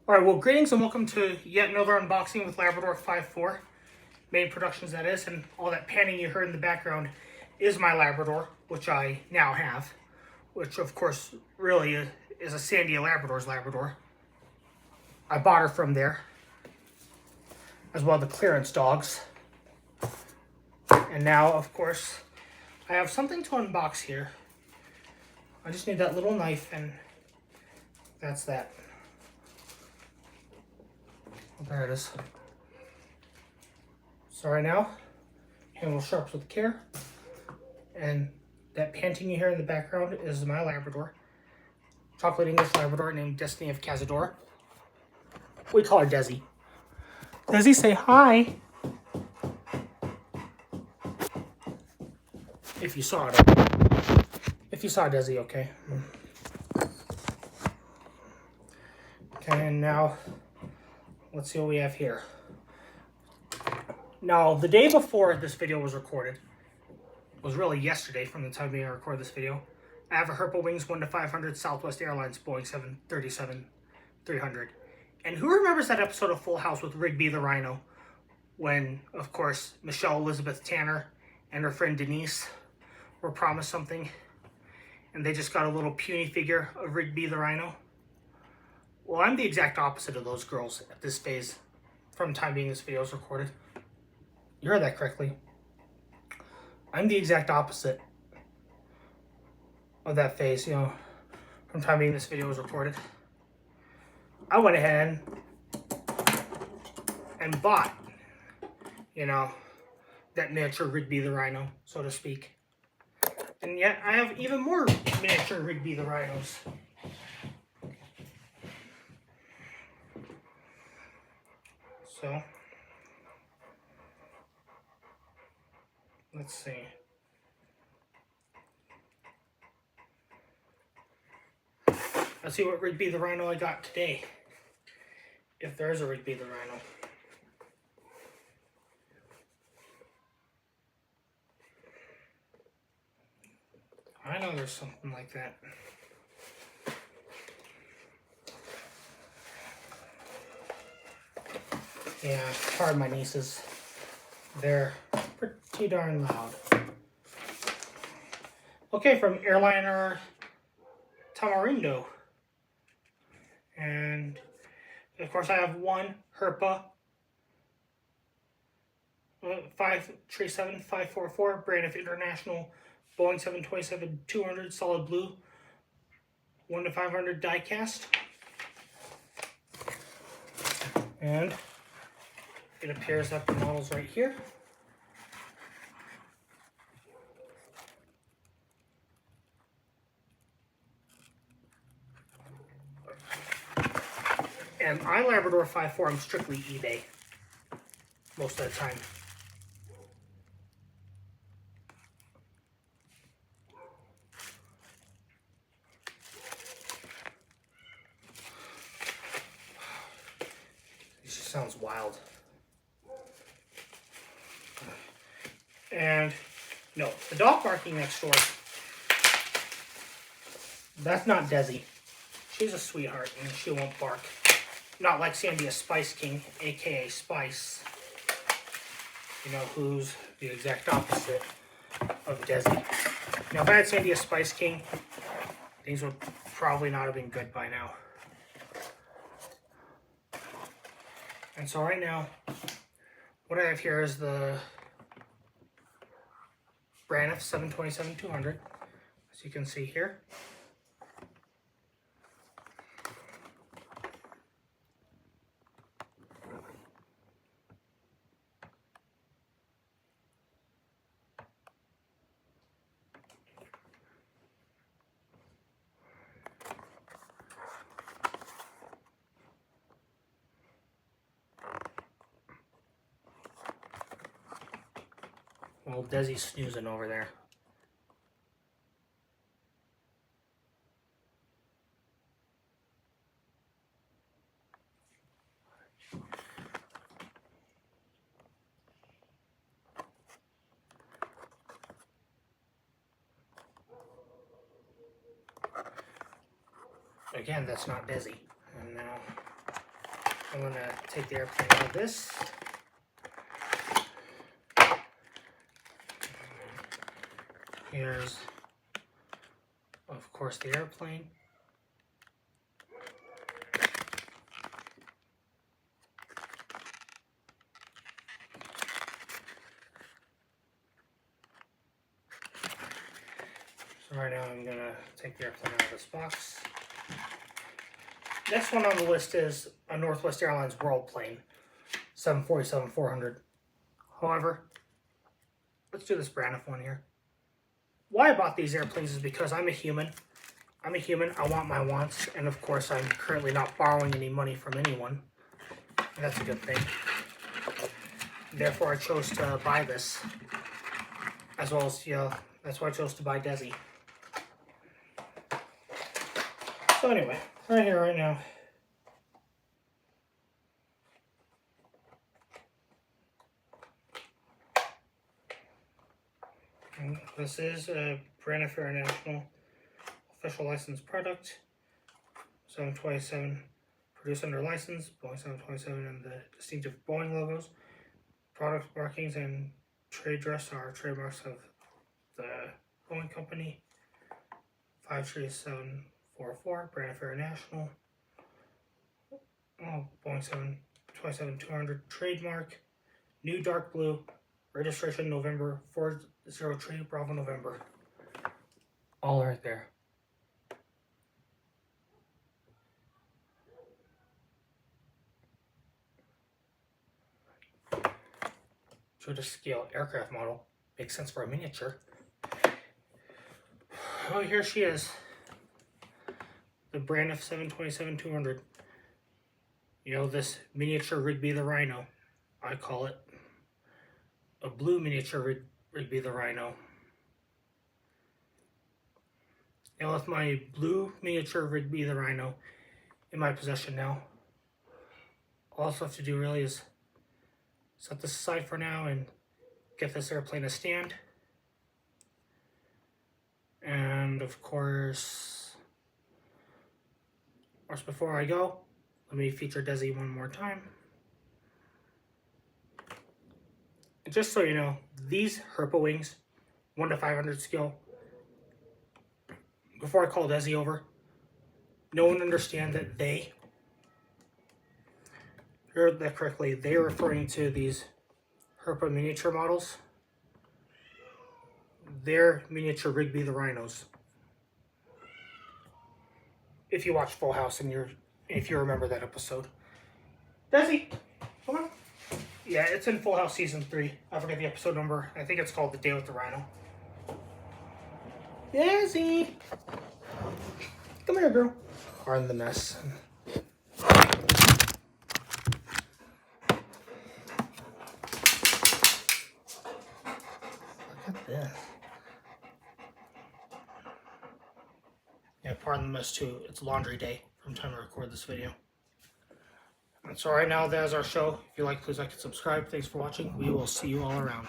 Alright, well, greetings and welcome to yet another unboxing with Labrador 5'4", Main Productions that is, and all that panning you heard in the background is my Labrador, which I now have, which of course really is a Sandia Labrador's Labrador. I bought her from there, as well as the clearance dogs. And now, of course, I have something to unbox here. I just need that little knife, and that's that. There it is. So right now, handle sharps with care. And that panting you hear in the background is my Labrador. Chocolate English Labrador named Destiny of Cazador. We call her Desi. Desi, say hi. If you saw it. If you saw Desi, okay. Okay, and now let's see what we have here. Now, the day before this video was recorded, was really yesterday from the time I recorded this video, I have a Herpa Wings 1 to 500 Southwest Airlines Boeing 737-300. And who remembers that episode of Full House with Rigby the Rhino, when, of course, Michelle Elizabeth Tanner and her friend Denise were promised something, and they just got a little puny figure of Rigby the Rhino? Well, I'm the exact opposite of those girls at this phase, from the time being this video is recorded. You heard that correctly. I'm the exact opposite of that phase, from the time being this video was recorded. I went ahead and bought, that miniature Rigby the Rhino, so to speak. And yet, I have even more miniature Rigby the Rhinos. So, let's see. Let's see what Rigby the Rhino I got today. If there is a Rigby the Rhino. I know there's something like that. Yeah, pardon my nieces. They're pretty darn loud. Okay, from Airliner Tamarindo. And, of course, I have one Herpa 537-544 Braniff International Boeing 727-200 solid blue 1 to 500 die cast. And it appears that the model's right here. And my Labrador 5'4", I'm strictly eBay most of the time. This just sounds wild. And no, the dog barking next door, that's not Desi. She's a sweetheart and she won't bark. Not like Sandia Spice King, aka Spice, who's the exact opposite of Desi. Now, if I had Sandia Spice King, things would probably not have been good by now. And so right now, what I have here is the Braniff 727-200, as you can see here. Well, Desi's snoozing over there. Again, that's not Desi. And now I'm going to take the airplane out of this. Here's, of course, the airplane. So right now I'm going to take the airplane out of this box. Next one on the list is a Northwest Airlines World plane, 747-400. However, let's do this Braniff one here. Why I bought these airplanes is because I'm a human. I'm a human, I want my wants, and of course I'm currently not borrowing any money from anyone. And that's a good thing. Therefore I chose to buy this. As well as, that's why I chose to buy Desi. So anyway, right here, right now. And this is a Braniff International official licensed product. 727 produced under license, Boeing 727 and the distinctive Boeing logos. Product markings and trade dress are trademarks of the Boeing company. 53744, Braniff International. Boeing 727-200 trademark. New dark blue. Registration November 403 Bravo November. All right there. So to scale aircraft model makes sense for a miniature. Oh, here she is. The Braniff 727-200. You know, this miniature Rigby the Rhino, I call it. A blue miniature Rigby the Rhino. Now with my blue miniature Rigby the Rhino in my possession now, all I have to do really is set this aside for now and get this airplane a stand. And of course, before I go, let me feature Desi one more time. And just so you know, these Herpa wings, 1 to 500 scale, before I call Desi over, no one understand that they, heard that correctly, they're referring to these Herpa miniature models. They're miniature Rigby the Rhinos. If you watch Full House and if you remember that episode. Desi, come on. Yeah, it's in Full House Season 3. I forget the episode number. I think it's called The Day with the Rhino. Desi! Come here, girl. Pardon the mess. Look at this. Yeah, pardon the mess too. It's laundry day from the time I record this video. And so right now, that is our show. If you like, please like and subscribe. Thanks for watching. We will see you all around.